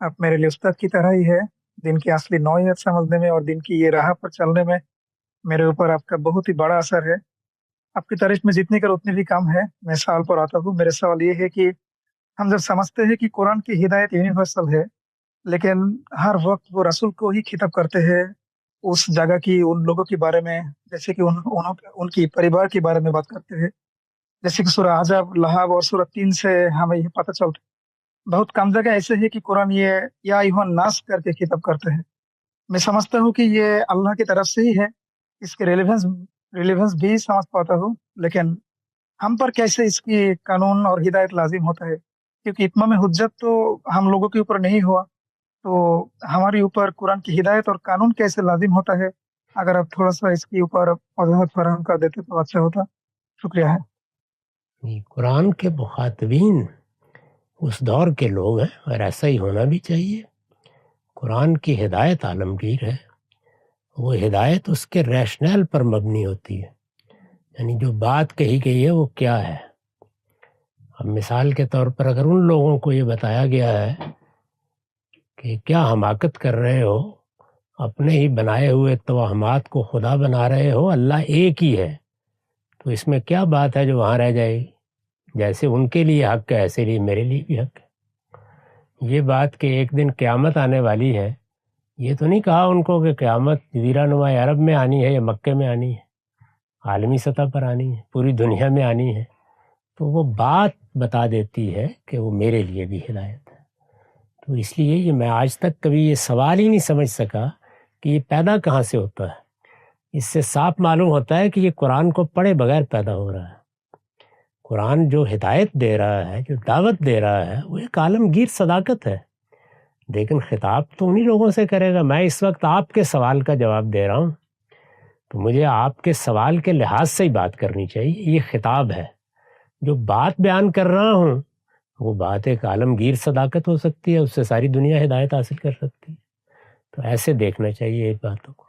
आप मेरे लिए उस्ताद की तरह ही है। दिन की असली नौयत समझने में और दिन की ये राह पर चलने में मेरे ऊपर आपका बहुत ही बड़ा असर है। आपकी तारीफ में जितनी कर उतनी भी कम है। मैं सवाल पर आता हूँ। मेरे सवाल ये है कि हम जब समझते हैं कि कुरान की हिदायत यूनिवर्सल है, लेकिन हर वक्त वो रसूल को ही खिताब करते हैं उस जगह की, उन लोगों के बारे में, जैसे कि उनकी परिवार के बारे में बात करते हैं। जैसे कि सूरह अहज़ाब, लहाब और सूरह 3 से हमें ये पता चलता है। बहुत कम जगह ऐसे है कि कुरान ये या अय्युहन नास करके खिताब करते हैं। मैं समझता हूँ कि ये अल्लाह की तरफ से ही है। इसके रिलेवेंस रिलेवेंस भी समझ पाता हूँ, लेकिन हम पर कैसे इसकी कानून और हिदायत लाजिम होता है, क्योंकि इत्माम हुज्जत तो हम लोगों के ऊपर नहीं हुआ, तो हमारे ऊपर कुरान की हिदायत और कानून कैसे लाजिम होता है। अगर आप थोड़ा सा इसके ऊपर वजाहत फराहम कर देते तो अच्छा होता। शुक्रिया है। कुरान के मुखातबीन उस दौर के लोग हैं और ऐसा ही होना भी चाहिए। कुरान की हिदायत आलमगीर है। वो हिदायत उसके रैशनल पर मबनी होती है, यानी जो बात कही गई है वो क्या है। अब मिसाल के तौर पर अगर उन लोगों को ये बताया गया है कि क्या हमाकत कर रहे हो, अपने ही बनाए हुए तवहमात को खुदा बना रहे हो, अल्लाह एक ही है, तो इसमें क्या बात है जो वहाँ रह जाएगी। जैसे उनके लिए हक है ऐसे लिए मेरे लिए भी हक है। ये बात कि एक दिन क़यामत आने वाली है, ये तो नहीं कहा उनको कि क़यामत जज़ीरा नुमा अरब में आनी है या मक्के में आनी है, आलमी सतह पर आनी है, पूरी दुनिया में आनी है। तो वो बात बता देती है कि वो मेरे लिए भी हिदायत है। तो इसलिए ये मैं आज तक कभी ये सवाल ही नहीं समझ सका कि ये पैदा कहाँ से होता है। इससे साफ मालूम होता है कि ये कुरान को पढ़े बगैर पैदा हो रहा है। कुरान जो हिदायत दे रहा है, जो दावत दे रहा है, वो एक आलमगीर सदाकत है। लेकिन खिताब तो उन्हीं लोगों से करेगा। मैं इस वक्त आपके सवाल का जवाब दे रहा हूँ, तो मुझे आपके सवाल के लिहाज से ही बात करनी चाहिए। ये खिताब है। जो बात बयान कर रहा हूँ वो बात एक आलमगीर सदाकत हो सकती है, उससे सारी दुनिया हिदायत हासिल कर सकती है। तो ऐसे देखना चाहिए इस बातों को।